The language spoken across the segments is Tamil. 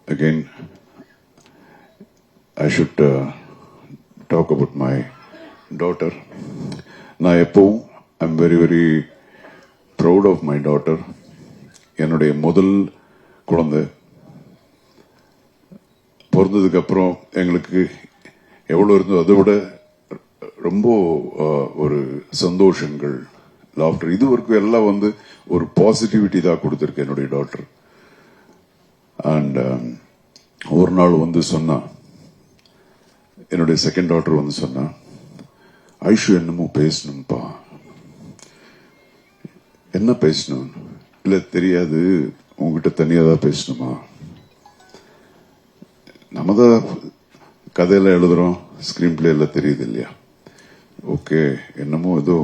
again, I should talk about my daughter. நான் எப்பவும் I'm very, very proud of my daughter. என்னுடைய முதல் குழந்தை பிறந்ததுக்கு அப்புறம் எங்களுக்கு எவ்வளோ இருந்தோ அதை விட ரொம்ப ஒரு சந்தோஷங்கள், லாஃப்டர், இது வரைக்கும் எல்லாம் வந்து ஒரு பாசிட்டிவிட்டி தான் கொடுத்துருக்கு என்னுடைய டாக்டர். அண்ட் ஒரு நாள் வந்து சொன்னா, என்னுடைய செகண்ட் டாக்டர் வந்து சொன்னா, ஐஷு என்னமோ பேசணும்பா. என்ன பேசணும்? இல்ல தெரியாது, உங்ககிட்ட தனியா தான் பேசணுமா? நம்ம தான் கதையெல்லாம் எழுதுறோம், ஸ்கிரீன் பிளே எல்லாம் தெரியுது இல்லையா? ஓகே, என்னமோ ஏதோ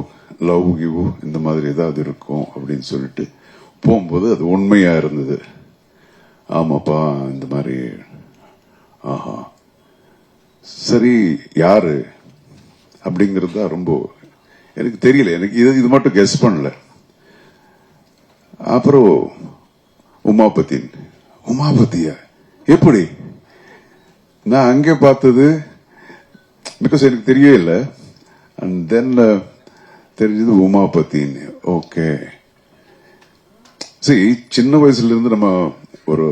லவ் கிவ் இந்த மாதிரி ஏதாவது இருக்கும் அப்படின்னு சொல்லிட்டு போகும்போது அது உண்மையா இருந்தது. ஆமாப்பா, இந்த மாதிரி. ஆஹா, சரி, யாரு அப்படிங்கிறது தான் ரொம்ப எனக்கு தெரியல. எனக்கு இது மட்டும் கெஸ் பண்ணல. அப்புறம் உமாபதியா எப்படி? நான் அங்கே பார்த்தது பிகாஸ் எனக்கு தெரியவே இல்லை. அண்ட் தென் தெரிஞ்சது உமாபதின்னு. ஓகே, சரி, சின்ன வயசுல இருந்து நம்ம ஒரு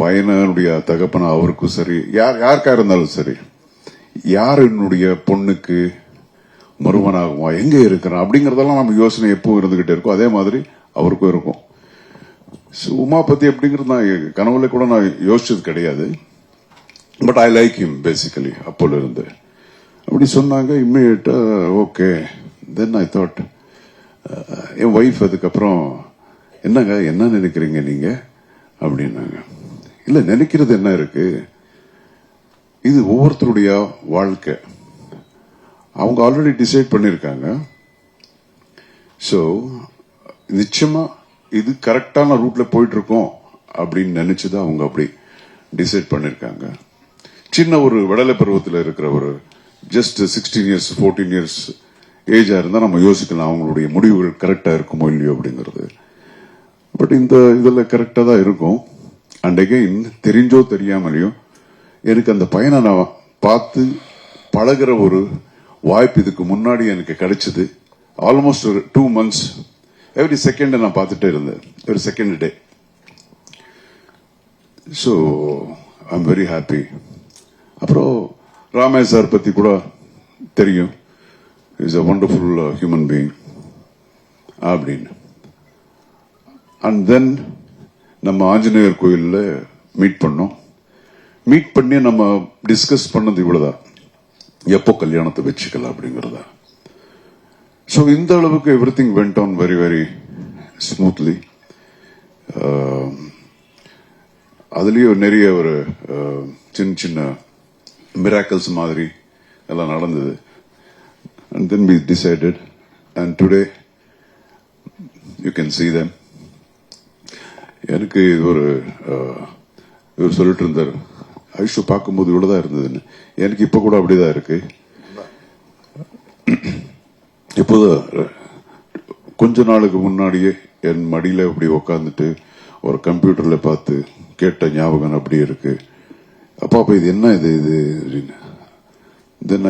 பையனுடைய தகப்பன அவருக்கும் சரி, யாருக்கா இருந்தாலும் சரி, யார் என்னுடைய பொண்ணுக்கு மருமனாகுமா, எங்க இருக்கிறான் அப்படிங்கறதெல்லாம் நம்ம யோசனை எப்பவும் இருந்துகிட்டே இருக்கும். அதே மாதிரி அவருக்கும் இருக்கும். உமாபதி அப்படிங்கிறது நான் கனவுல கூட நான் யோசிச்சது கிடையாது. But I like him basically. அப்போல இருந்து அப்படி சொன்னாங்க. இம்மிடியேட்டா ஓகே. தென் ஐ தாட், என் ஒய்ஃப் அதுக்கப்புறம், என்னங்க என்ன நினைக்கிறீங்க நீங்க அப்படின்னாங்க. இல்ல, நினைக்கிறது என்ன இருக்கு, இது ஒவ்வொருத்தருடைய வாழ்க்கை. அவங்க ஆல்ரெடி டிசைட் பண்ணிருக்காங்க. ஸோ நிச்சயமா இது கரெக்டான ரூட்ல போயிட்டு இருக்கோம் அப்படின்னு நினைச்சுதான் அவங்க அப்படி டிசைட் பண்ணிருக்காங்க. சின்ன ஒரு விடலை பருவத்தில் இருக்கிற ஒரு ஜஸ்ட் 16 இயர்ஸ் 14 இயர்ஸ் ஏஜா இருந்தா நம்ம யோசிக்கலாம் அவங்களுடைய முடிவுகள் கரெக்டா இருக்குமோ இல்லையோ அப்படிங்கிறது. பட் இந்த இதுல கரெக்டா தான் இருக்கும். அண்ட் அகைன், தெரிஞ்சோ தெரியாமலையோ எனக்கு அந்த பையனை நான் பார்த்து பழகிற ஒரு வாய்ப்பு இதுக்கு முன்னாடி எனக்கு கிடைச்சது. ஆல்மோஸ்ட் ஒரு 2 months எவ்ரி செகண்ட் நான் பார்த்துட்டே இருந்தேன், ஒரு second day. So I am very happy. அப்புறம் ராமேஷ் சார் பத்தி கூட தெரியும். Is a wonderful human being அப்படின்னு. அண்ட் தென் நம்ம ஆஞ்சநேயர் கோயில்ல மீட் பண்ணோம். மீட் பண்ணி நம்ம டிஸ்கஸ் பண்ணது இவ்வளவுதான், எப்போ கல்யாணத்தை வச்சுக்கலாம் அப்படிங்கறதா. ஸோ இந்த அளவுக்கு everything went on very very smoothly. அதுலயும் நிறைய ஒரு சின்ன சின்ன மிராக்கிள்ஸ் மாதிரி எல்லாம் நடந்தது. And then we decided, and today you can see them. எனக்கு ஒரு இவர் சொல்லிட்டு இருந்தார், ஐஷு பார்க்கும்போது இவ்வளவுதான் இருந்ததுன்னு. எனக்கு இப்ப கூட அப்படிதான் இருக்கு. இப்போது கொஞ்ச நாளுக்கு முன்னாடியே என் மடியில அப்படி உக்காந்துட்டு ஒரு கம்ப்யூட்டர்ல பார்த்து கேட்ட ஞாபகம் அப்படி இருக்கு. அப்பா இது என்ன இது அப்படின்னு. தென்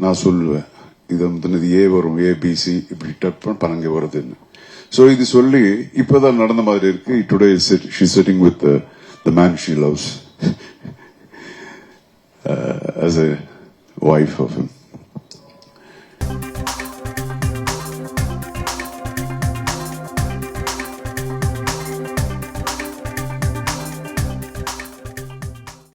நான் சொல்லுவேன், இது வந்து ஏ வரும், ஏபிசி இப்படி டப் பனங்க வருதுன்னு. ஸோ இது சொல்லி இப்பதான் நடந்த மாதிரி இருக்கு. Today she sitting with the man she loves as a wife of him.